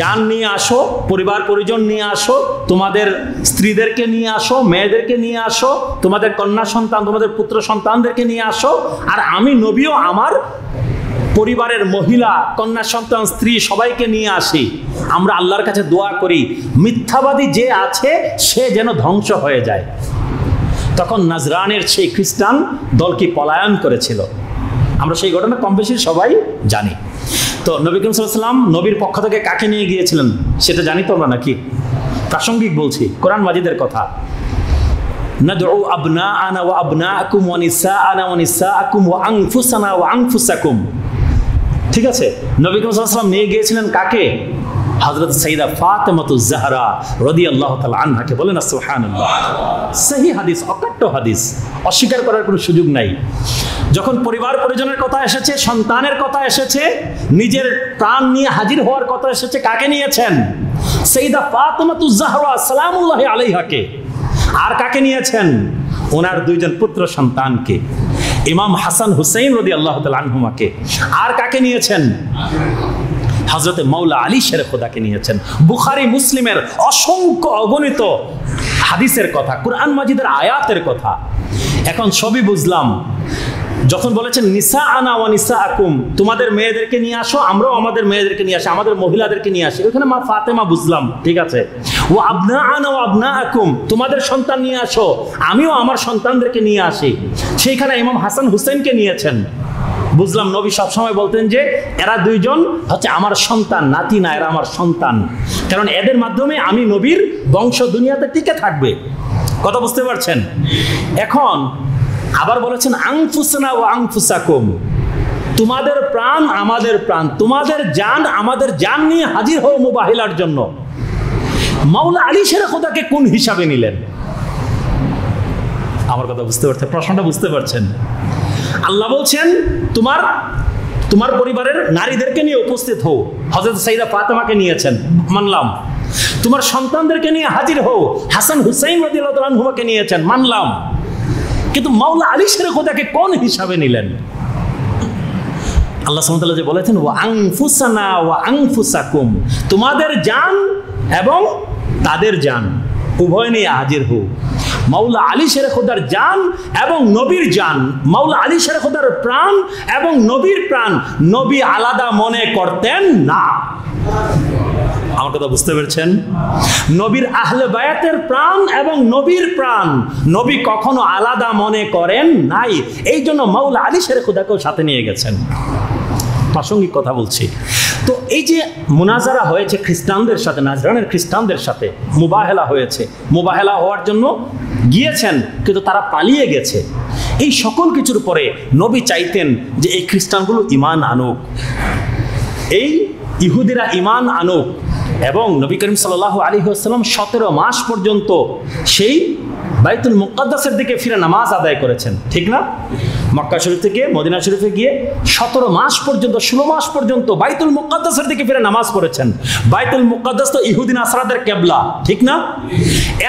জান নিয়ে আসো, পরিবার পরিজন নিয়ে আসো, তোমাদের স্ত্রীদেরকে নিয়ে আসো, মেয়েদেরকে নিয়ে আসো, তোমাদের কন্যা সন্তান, তোমাদের পুত্র সন্তানদেরকে নিয়ে আসো, আর আমি নবীও আমার পরিবারের মহিলা, কন্যা সন্তান, স্ত্রী সবাইকে নিয়ে আসি। আমরা আল্লাহর কাছে দোয়া করি মিথ্যাবাদী যে আছে সে যেন ধ্বংস হয়ে যায়। তখন নাজরানের সেই খ্রিস্টান দল কি পলায়ন করেছিল, আমরা সেই ঘটনা কম বেশি সবাই জানি। তো নবী করিম সাল্লাল্লাহু আলাইহি ওয়াসাল্লাম নবীর পক্ষ থেকে কাকে নিয়ে গিয়েছিলেন সেটা জানি তো আমরা নাকি? প্রাসঙ্গিক বলছি, কোরআন মাজিদের কথা। নাদউ আবনাআনা ওয়া আবনাআকুম ওয়া নিসাআনা ওয়া নিসাআকুম ওয়া আনফুসানা ওয়া আনফুসাকুম। ঠিক আছে, নবী করিম সাল্লাল্লাহু আলাইহি ওয়াসাল্লাম নিয়ে গিয়েছিলেন কাকে? হযরত সাইয়্যিদা ফাতেমাতুজ জাহরা রাদিয়াল্লাহু তাআলা আনহাকে। বলেন সুবহানাল্লাহ। সহিহ হাদিস, অকাট্য হাদিস, অস্বীকার করার কোনো সুযোগ নাই। যখন পরিবার পরিজনের কথা এসেছে, সন্তানের কথা এসেছে, নিজের প্রাণ নিয়ে হাজির হওয়ার কথা এসেছে, কাকে নিয়েছেন? সাইয়্যিদা ফাতেমাতুজ জাহরা সালামুল্লাহি আলাইহাকে। আর কাকে নিয়েছেন? ওনার দুইজন পুত্র সন্তানকে, ইমাম হাসান হুসাইন রাদিয়াল্লাহু তাআলা আনহুমাকে। আর কাকে নিয়েছেন? হযরত মাওলা আলী শের খোদাকে নিয়েছেন। বুখারী মুসলিমের অসংখ্য অগণিত হাদিসের কথা, কুরআন মাজিদের আয়াতের কথা। এখন সবই বুঝলাম। যখন বলেছেন নিসা আনা ওয়া নিসা আকুম, তোমাদের মেয়েদেরকে নিয়ে আসো, আমরাও আমাদের মেয়েদেরকে নিয়ে আসি, আমাদের মহিলাদেরকে নিয়ে আসি, ওখানে মা ফাতেমা বুঝলাম, ঠিক আছে। ও আবনা আনা ও আবনা আকুম, তোমাদের সন্তান নিয়ে আসো, আমিও আমার সন্তানদেরকে নিয়ে আসি। সেইখানে ইমাম হাসান হুসেনকে নিয়েছেন। বুঝলাম নবী সবসময় বলতেন যে এরা দুইজন হচ্ছে আমার সন্তান, নাতি না, এরা আমার সন্তান, কারণ এদের মাধ্যমে আমি নবীর বংশ দুনিয়াতে টিকে থাকবে। কথা বুঝতে পারছেন? এখন আবার বলেছেন আনফুসনা ওয়া আনফুসাকুম, তোমাদের প্রাণ আমাদের প্রাণ, তোমাদের জান আমাদের জান নিয়ে হাজির হও মুবাহিলার জন্য। মাওলা আলী শের খোদাকে কোন হিসাবে নিলেন? আমার কথা বুঝতে পারছেন? প্রশ্নটা বুঝতে পারছেন? আল্লাহ বলছেন তোমার পরিবারের নারীদেরকে নিয়ে উপস্থিত হও। হযরত সাইয়্যিদা ফাতেমাকে নিয়েছেন, মানলাম। তোমার সন্তানদেরকে নিয়ে হাজির হও, হাসান হুসাইন রাদিয়াল্লাহু তাআলা আনহুমাকে নিয়েছেন, মানলাম। কিন্তু মাওলা আলী শের খোদাকে কোন হিসাবে নিলেন? আল্লাহ সুবহানাহু ওয়া তাআলা যে বলেছেন ওয়া আনফুসানা ওয়া আনফুসাকুম, তোমাদের জান এবং তাদের জান উভয় নিয়ে হাজির হও। মাওলা আলী শের খোদার জান এবং নবীর জান, মাওলা আলী শের খোদার প্রাণ এবং নবীর প্রাণ নবী আলাদা মনে করতেন না। আমার কথা বুঝতে পেরেছেন? নবীর আহলে বায়াতের প্রাণ এবং নবীর প্রাণ নবী কখনো আলাদা মনে করেন নাই। এই জন্য মাওলা আলী শের খোদাকেও সাথে নিয়ে গেছেন। প্রাসঙ্গিক কথা বলছি। তো এই যে মুনাজারা হয়েছে খ্রিস্টানদের সাথে, নাজরানের খ্রিস্টানদের সাথে মুবাহেলা হয়েছে, মুবাহেলা হওয়ার জন্য গিয়েছেন কিন্তু তারা পালিয়ে গেছে। এই সকল কিছুর পরে নবী চাইতেন যে এই খ্রিস্টানগুলো ঈমান আনুক, এই ইহুদিরা ঈমান আনুক। এবং নবী করিম সাল্লাল্লাহু আলাইহি ওয়াসাল্লাম 17 মাস পর্যন্ত সেই বাইতুল মুকাদ্দাসের দিকে ফিরে নামাজ আদায় করেছেন, ঠিক না? মক্কা শরীফ থেকে মদিনা শরীফে গিয়ে 17 মাস পর্যন্ত, 16 মাস পর্যন্ত বাইতুল মুকাদ্দাসের দিকে ফিরে নামাজ পড়েছেন। বাইতুল মুকাদ্দাস তো ইহুদি নাসারাদের কিবলা, ঠিক না?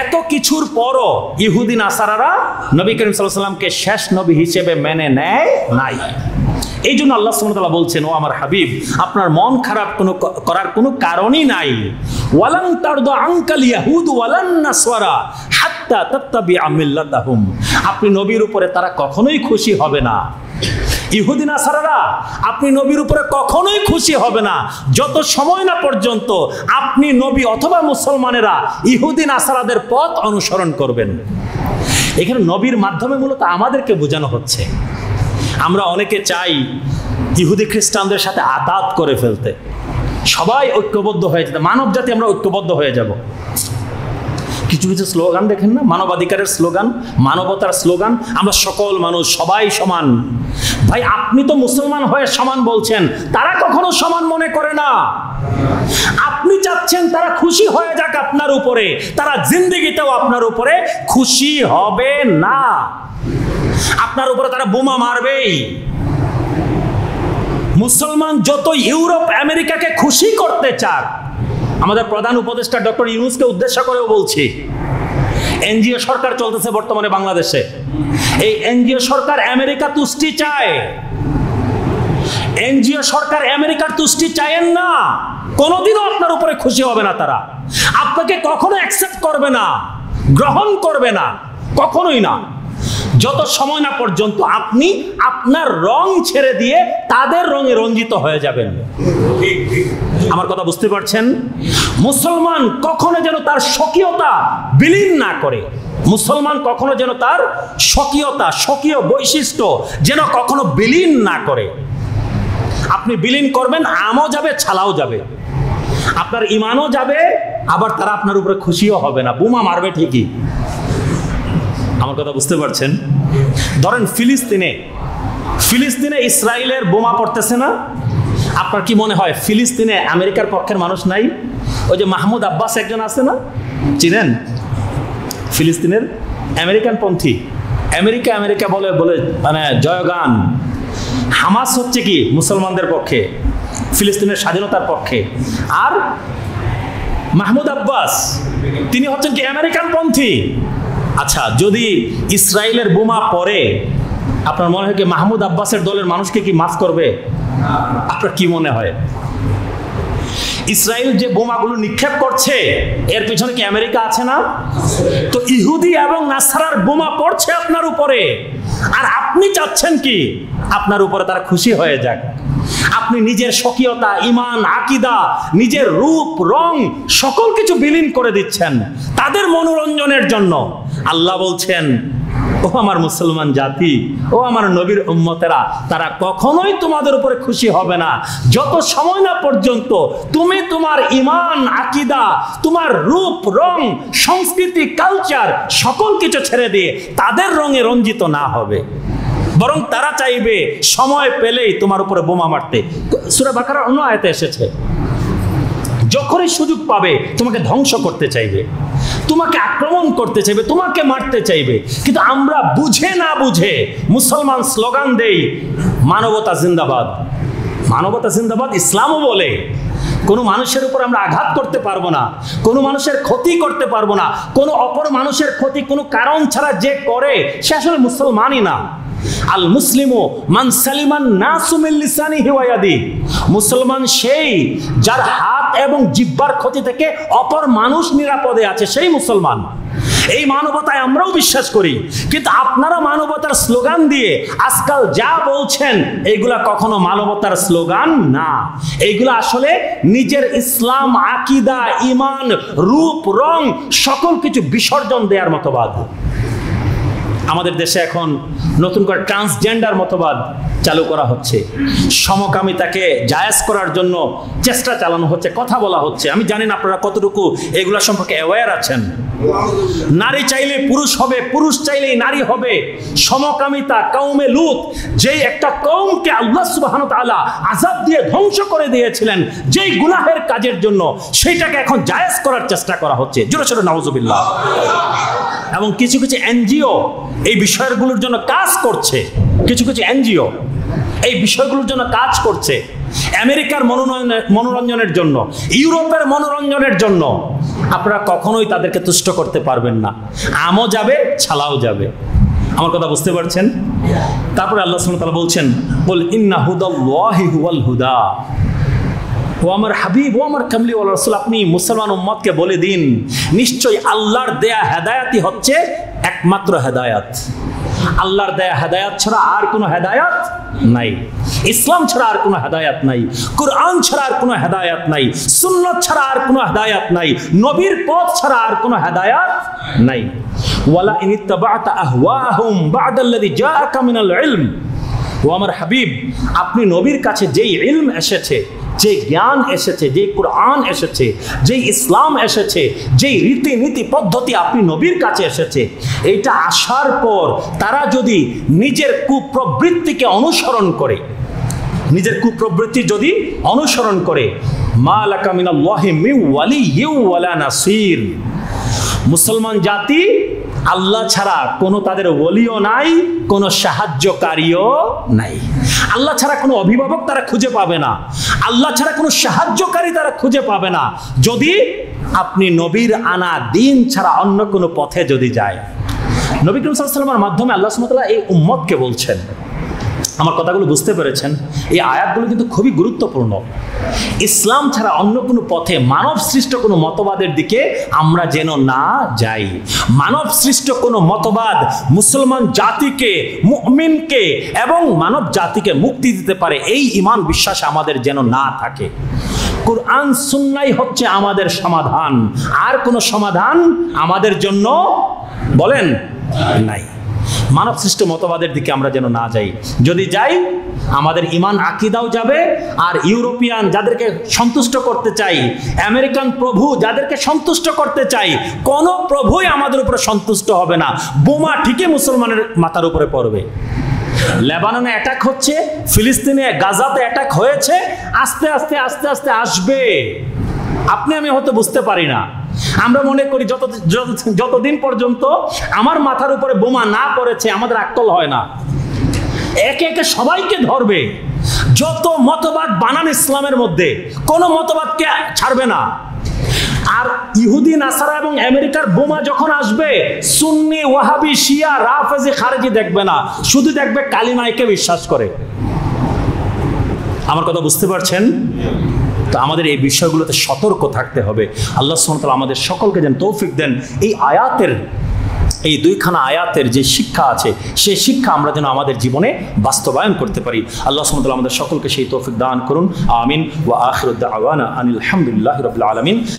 এত কিছুর পরও ইহুদি নাসারারা নবী করিম সাল্লাল্লাহু আলাইহি ওয়াসাল্লামকে শেষ নবী হিসেবে মেনে নেয় নাই। এই জন্য আল্লাহ সুবহানাহু ওয়া তাআলা বলছেন, ও আমার হাবিব, আপনার মন খারাপ করার কোনো কারণই নাই। ওয়ালান তারদা আনকাল ইয়াহুদ ওয়ালান নাসওয়ারা হাত্তা তাত্তাবিআ মিল্লাতাহুম, আপনি নবীর উপরে তারা কখনোই খুশি হবে না। ইহুদি নাসারারা আপনি নবীর উপরে কখনোই খুশি হবে না যত সময় না পর্যন্ত আপনি নবী অথবা মুসলমানেরা ইহুদি নাসারাদের পথ অনুসরণ করবেন। এখানে নবীর মাধ্যমে মূলত আমাদেরকে বোঝানো হচ্ছে, আমরা অনেকে চাই ইহুদি খ্রিস্টানদের সাথে আতাত করে ফেলতে, সবাই ঐক্যবদ্ধ হয়ে যেতে, মানব জাতি আমরা ঐক্যবদ্ধ হয়ে যাব। কিছু কিছু স্লোগান দেখেন না, মানবাধিকারের স্লোগান, মানবতার স্লোগান, আমরা সকল মানুষ সবাই সমান। ভাই আপনি তো মুসলমান হয়ে সমান বলছেন, তারা কখনো সমান মনে করে না। আপনি চাচ্ছেন তারা খুশি হয়ে যাক আপনার উপরে, তারা জিন্দেগিতেও আপনার উপরে খুশি হবে না। আপনার উপরে তারা বোমা মারবেই। মুসলমান যত ইউরোপ আমেরিকাকে খুশি করতে চাক, আমাদের প্রধান উপদেষ্টা ডক্টর ইউনূসকে উদ্দেশ্য করেও বলছি, এনজিও সরকার চলতেছে বর্তমানে বাংলাদেশে। এই এনজিও সরকার আমেরিকা তুষ্টি চায়। এনজিও সরকার আমেরিকার তুষ্টি চায়েন না, কোনোদিনও আপনার উপরে খুশি হবে না। তারা আপনাকে কখনো অ্যাকসেপ্ট করবে না, গ্রহণ করবে না, কখনোই না, যত সময় না পর্যন্ত আপনি আপনার রং ছেড়ে দিয়ে তাদের রঙে রঞ্জিত হয়ে যাবেন। আমার কথা বুঝতে পারছেন? মুসলমান কখনো যেন তার স্বকীয়তা বিলীন না করে, মুসলমান কখনো যেন তার স্বকীয়তা, স্বকীয় বৈশিষ্ট্য যেন কখনো বিলীন না করে। আপনি বিলীন করবেন, আমও যাবে, ছালাও যাবে, আপনার ঈমানও যাবে, আবার তারা আপনার উপরে খুশিও হবে না, বোমা মারবে ঠিকই। আমার কথা বুঝতে পারছেন? ধরেন ফিলিস্তিনে ইসরায়েলের বোমা পড়তেছে না, আপনার কি মনে হয় ফিলিস্তিনে আমেরিকার পক্ষের মানুষ নাই? ওই যে মাহমুদ আব্বাস একজন আছে না, চিনেন? ফিলিস্তিনের আমেরিকান পন্থী, আমেরিকা আমেরিকা বলে বলে মানে জয়গান। হামাস হচ্ছে কি মুসলমানদের পক্ষে, ফিলিস্তিনের স্বাধীনতার পক্ষে, আর মাহমুদ আব্বাস তিনি হচ্ছেন কি আমেরিকান পন্থী। আচ্ছা, যদি ইসরায়েলের বোমা পড়ে আপনার মনে হয় কি মাহমুদ আব্বাসের দলের মানুষকে কি মাফ করবে? আপনার কি মনে হয়? ইসরায়েল যে বোমাগুলো নিক্ষেপ করছে এর পিছনে কি আমেরিকা আছে না? তো ইহুদি এবং নাসারার বোমা পড়ছে আপনার উপরে, আর আপনি চাচ্ছেন কি আপনার উপরে তারা খুশি হয়ে যাক। আপনি নিজের স্বকীয়তা, ইমান, আকীদা, নিজের রূপ, রং সকল কিছু বিলীন করে দিচ্ছেন তাদের মনোরঞ্জনের জন্য। আল্লাহ বলছেন, ও আমার মুসলমান জাতি, ও আমার নবীর উম্মতেরা, তারা কখনোই তোমাদের উপরে খুশি হবে না যত সময় না পর্যন্ত তুমি তোমার ইমান, আকীদা, তোমার রূপ, রং, সংস্কৃতি, কালচার সকল কিছু ছেড়ে দিয়ে তাদের রঙে রঞ্জিত না হবে। বরং তারা চাইবে সময় পেলেই তোমার উপরে বোমা মারতে। সূরা বাকারার অন্য আয়াতে এসেছে, যখনই সুযোগ পাবে তোমাকে ধ্বংস করতে চাইবে, তোমাকে আক্রমণ করতে চাইবে, তোমাকে মারতে চাইবে। কিন্তু আমরা বুঝে না বুঝে মুসলমান স্লোগান দেই মানবতা জিন্দাবাদ, মানবতা জিন্দাবাদ ইসলামও বলে। কোনো মানুষের উপর আমরা আঘাত করতে পারবো না, কোনো মানুষের ক্ষতি করতে পারবো না। কোনো অপর মানুষের ক্ষতি কোনো কারণ ছাড়া যে করে সে আসলে মুসলমানই না। আল মুসলিমু মান সালিমান নাসু মিন লিসানিহি ওয়া ইয়াদিহি, মুসলমান সেই যার হাত এবং জিহ্বার ক্ষতি থেকে অপর মানুষ নিরাপদে আছে, সেই মুসলমান। এই মানবতায় আমরাও বিশ্বাস করি, কিন্তু আপনারা মানবতার স্লোগান দিয়ে আজকাল যা বলছেন এইগুলা কখনো মানবতার স্লোগান না। এইগুলা আসলে নিজের ইসলাম, আকীদা, ঈমান, রূপ, রং সকল কিছু বিসর্জন দেওয়ার মতবাদ। আমাদের দেশে এখন নতুন করে ট্রান্সজেন্ডার মতবাদ চালু করা হচ্ছে, সমকামিতাকে জায়েজ করার জন্য চেষ্টা চালানো হচ্ছে, কথা বলা হচ্ছে। আমি জানি না আপনারা কতটুকু এগুলা সম্পর্কে অ্যাওয়্যার আছেন। নারী চাইলে পুরুষ হবে, পুরুষ চাইলেই নারী হবে। সমকামিতা, কওমে লূত, যেই একটা কওমকে আল্লাহ সুবহানাহু ওয়া তাআলা আযাব দিয়ে ধ্বংস করে দিয়েছিলেন যেই গুনাহের কাজের জন্য, সেইটাকে এখন জায়েজ করার চেষ্টা করা হচ্ছে। জোরে সোরে নাউযুবিল্লাহ। এবং কিছু কিছু এনজিও এই বিষয়গুলোর জন্য কাজ করছে, কিছু কিছু এনজিও এই বিষয়গুলোর জন্য কাজ করছে, আমেরিকার মনোরঞ্জনের জন্য, ইউরোপের মনোরঞ্জনের জন্য। আপনারা কখনোই তাদেরকে তুষ্ট করতে পারবেন না। আমও যাবে, ছালাও যাবে। আমার কথা বুঝতে পারছেন? তারপরে আল্লাহ সুবহানাহু ওয়া তাআলা বলছেন, বল ইন্না হুদাল্লাহি হুয়াল হুদা। ও আমার হাবিব, ও আমার কামলি ওয়াল রাসূল, আপনি মুসলমান উম্মতকে বলে দিন, নিশ্চয়ই আল্লাহর দেয়া হেদায়েতই হচ্ছে একমাত্র হেদায়েত। আল্লাহর দেয়া হেদায়েত ছাড়া আর কোনো হেদায়েত নাই। ইসলাম ছাড়া আর কোনো হেদায়েত নাই, কুরআন ছাড়া আর কোনো হেদায়েত নাই, সুন্নাত ছাড়া আর কোনো হেদায়েত নাই, নবীর পথ ছাড়া আর কোনো হেদায়েত নাই। ওয়ালা ইন ইত্তাবা'তা আহওয়াহুম বা'দাল্লাযী জাআকা মিনাল ইলম। ও আমার হাবিব, আপনি নবীর কাছে যেই ইলম এসেছে, যে জ্ঞান এসেছে, যে কুরআন এসেছে, যে ইসলাম এসেছে, যেই রীতিনীতি পদ্ধতি আপনি নবীর কাছে এসেছে, এইটা আসার পর তারা যদি নিজের কুপ্রবৃত্তিকে অনুসরণ করে, নিজের কুপ্রবৃত্তি যদি অনুসরণ করে, মা লাকা মিনাল্লাহি মিন ওয়ালিয়্যিন ওয়ালা নাসির, মুসলমান জাতি আল্লাহ ছাড়া কোনো তাদের ওলিও নাই, কোনো সাহায্যকারীও নাই। আল্লাহ ছাড়া কোনো অভিভাবক তারা খুঁজে পাবে না, আল্লাহ ছাড়া কোনো সাহায্যকারী তারা খুঁজে পাবে না, যদি আপনি নবীর আনা দিন ছাড়া অন্য কোনো পথে যদি যায়। নবী করিম সাল্লাল্লাহু আলাইহি ওয়াসাল্লামের মাধ্যমে আল্লাহ সুবহানাহু ওয়া তাআলা এই উম্মতকে বলছেন। আমার কথাগুলো বুঝতে পেরেছেন? এই আয়াতগুলো কিন্তু খুবই গুরুত্বপূর্ণ। ইসলাম ছাড়া অন্য কোনো পথে, মানব সৃষ্ট কোনো মতবাদের দিকে আমরা যেন না যাই। মানব সৃষ্ট কোনো মতবাদ মুসলমান জাতিকে, মুমিনকে এবং মানব জাতিকে মুক্তি দিতে পারে এই ঈমান বিশ্বাস আমাদের যেন না থাকে। কুরআন সুন্নাহই হচ্ছে আমাদের সমাধান, আর কোনো সমাধান আমাদের জন্য বলেন নাই। মানব সৃষ্ট মতবাদের দিকে আমরা যেন না যাই। যদি যাই আমাদের ঈমান আকীদাও যাবে, আর ইউরোপিয়ান যাদেরকে সন্তুষ্ট করতে চাই, আমেরিকান প্রভু যাদেরকে সন্তুষ্ট করতে চাই, কোন প্রভুই আমাদের উপরে সন্তুষ্ট হবে না। বোমা ঠিকই মুসলমানের মাথার উপরে পড়বে। লেবাননে অ্যাটাক হচ্ছে, ফিলিস্তিনে গাজাতে অ্যাটাক হয়েছে, আস্তে আস্তে আস্তে আস্তে আসবে। আপনি আমি হয়তো বুঝতে পারি না, আমরা মনে করি যতদিন পর্যন্ত আমার মাথার উপরে বোমা না পড়েছে আমাদের আকল হয় না। একে একে সবাইকে ধরবে। যত মতবাদ বানান ইসলামের মধ্যে, কোন মতবাদকে ছাড়বে না। আর ইহুদি, নাসারা এবং আমেরিকার বোমা যখন আসবে, সুন্নি, ওয়াহাবি, শিয়া, রাফেজি, খারেজি দেখবে না, শুধু দেখবে কালিমাকে বিশ্বাস করে। আমার কথা বুঝতে পারছেন? তো আমাদের এই বিষয়গুলোতে সতর্ক থাকতে হবে। আল্লাহ সুবহানাহু ওয়া তাআলা আমাদের সকলকে যেন তৌফিক দেন এই আয়াতের, এই দুইখানা আয়াতের যে শিক্ষা আছে সেই শিক্ষা আমরা যেন আমাদের জীবনে বাস্তবায়ন করতে পারি। আল্লাহ সুবহানাহু ওয়া তাআলা আমাদের সকলকে সেই তৌফিক দান করুন। আমিন। ওয়া আখিরু দাওয়ানা আনিল হামদুলিল্লাহি রাব্বিল আলামিন।